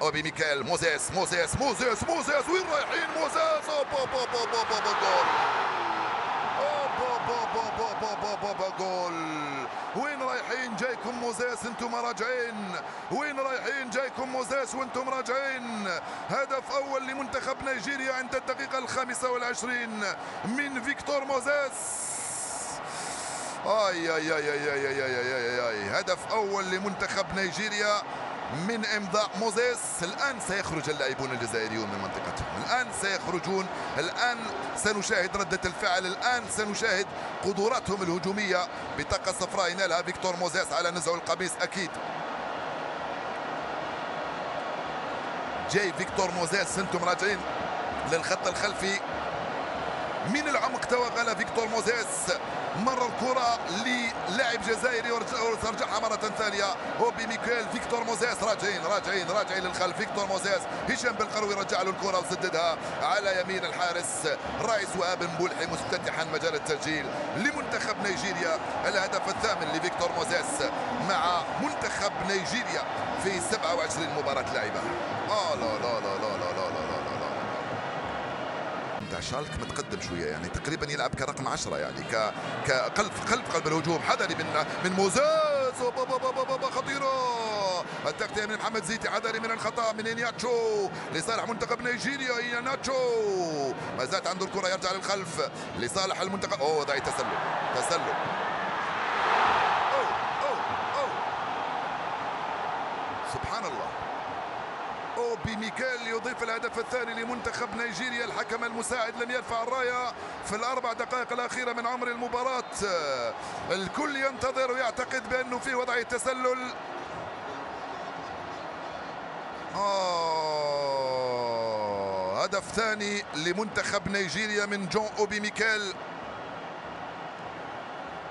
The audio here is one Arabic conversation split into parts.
اوبي ميكيل موزيس وين رايحين موزيس؟ جول. جول. وين رايحين؟ جايكم موزيس انتم راجعين. وين رايحين؟ جايكم موزيس وانتم راجعين. هدف اول لمنتخب نيجيريا عند الدقيقة 25 من فيكتور موزيس. آي هدف اول لمنتخب نيجيريا من امضاء موزيس. الان سيخرج اللاعبون الجزائريون من منطقتهم، الان سيخرجون، الان سنشاهد ردة الفعل، الان سنشاهد قدراتهم الهجومية. بطاقة صفراء ينالها فيكتور موزيس على نزع القميص اكيد. جاي فيكتور موزيس، انتم راجعين للخط الخلفي. من العمق توغل فيكتور موزيس، مر الكرة للاعب جزائري وترجعها مرة ثانية. اوبي ميكيل فيكتور موزيس راجعين للخلف. فيكتور موزيس، هشام بالقروي رجع له الكرة وسددها على يمين الحارس رايس وهاب مبولحي مفتتحا مجال التسجيل لمنتخب نيجيريا. الهدف الثامن لفيكتور موزيس مع منتخب نيجيريا في 27 مباراة لعبها. شالك متقدم شويه، يعني تقريبا يلعب كرقم 10، يعني قلب الهجوم. حذري من موزيس، خطيره التغطيه من محمد زيتي. حذري من الخطا من إنياتشو لصالح منتخب نيجيريا. إنياتشو ما زالت عنده الكره، يرجع للخلف لصالح المنتخب. ضعي تسلل. سبحان الله. اوبي ميكيل يضيف الهدف الثاني لمنتخب نيجيريا. الحكم المساعد لم يرفع الرايه في الاربع دقائق الاخيره من عمر المباراه. الكل ينتظر ويعتقد بانه في وضعيه تسلل. هدف ثاني لمنتخب نيجيريا من جون اوبي ميكيل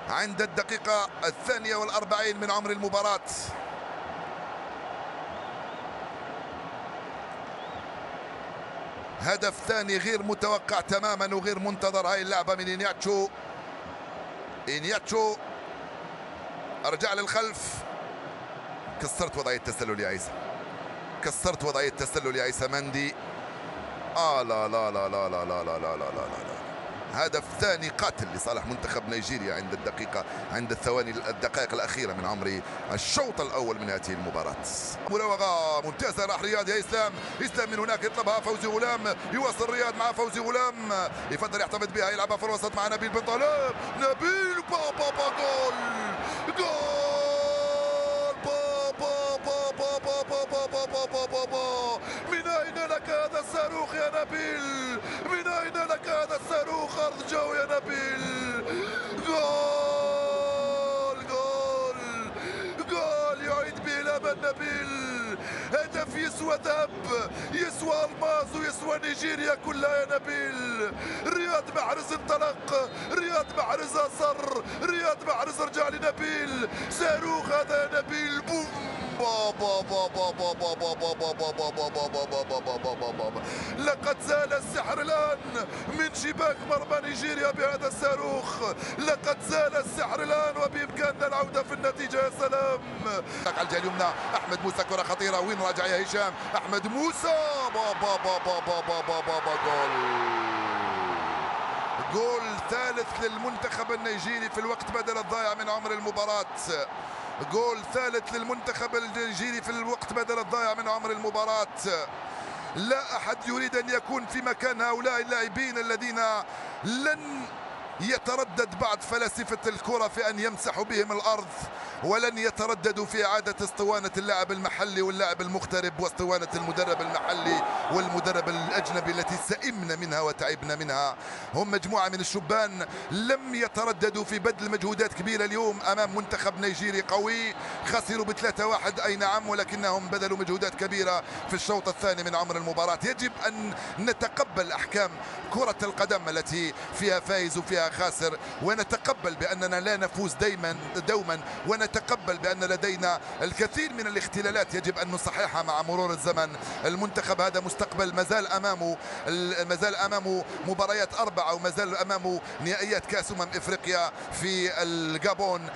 عند الدقيقه 42 من عمر المباراه. هدف ثاني غير متوقع تماما وغير منتظر. هاي اللعبة من إنياتشو ارجع للخلف. كسرت وضعية التسلل يا عيسى مندي. لا. هدف ثاني قاتل لصالح منتخب نيجيريا عند الدقائق الأخيرة من عمر الشوط الأول من هذه المباراة. مراوغة ممتازة، راح رياض يا إسلام من هناك يطلبها فوزي غلام، يواصل رياض مع فوزي غلام، يفضل يحتفظ بها، يلعبها في الوسط مع نبيل بن طالب. نبيل جول. من أين لك هذا الصاروخ يا نبيل؟ من أين لك هذا الصاروخ؟ أرض جو يا نبيل. جول يعيد بإلى نبيل. هدف يسوى ذهب، يسوى الماس، ويسوى نيجيريا كلها يا نبيل. رياض محرز انطلق، رياض محرز أصر، رياض محرز رجع لنبيل. صاروخ هذا يا نبيل. بوم. لقد زال السحر الآن من شباك مرمى نيجيريا بهذا الصاروخ. لقد زال السحر الآن وبإمكاننا العودة في النتيجة. يا سلام. على الجهة اليمنى أحمد موسى، كرة خطيرة. وين راجع يا هشام؟ أحمد موسى. جول ثالث للمنتخب النيجيري في الوقت بدل الضائع من عمر المباراة. جول ثالث للمنتخب النيجيري في الوقت بدل الضائع من عمر المباراة. لا أحد يريد أن يكون في مكان هؤلاء اللاعبين الذين لن يتردد بعض فلاسفة الكرة في أن يمسحوا بهم الأرض، ولن يترددوا في إعادة اسطوانة اللاعب المحلي واللاعب المغترب واسطوانة المدرب المحلي والمدرب الأجنبي التي سئمنا منها وتعبنا منها. هم مجموعة من الشبان لم يترددوا في بذل مجهودات كبيرة اليوم أمام منتخب نيجيري قوي. خسروا ب3-1 أي نعم، ولكنهم بذلوا مجهودات كبيرة في الشوط الثاني من عمر المباراة. يجب أن نتقبل أحكام كرة القدم التي فيها فائز وفيها خاسر، ونتقبل بأننا لا نفوز دوما، ونتقبل بأن لدينا الكثير من الاختلالات يجب أن نصححها مع مرور الزمن. المنتخب هذا مستقبل مازال أمامه مباريات 4، ومازال أمامه نهائيات كأس أمم إفريقيا في الجابون.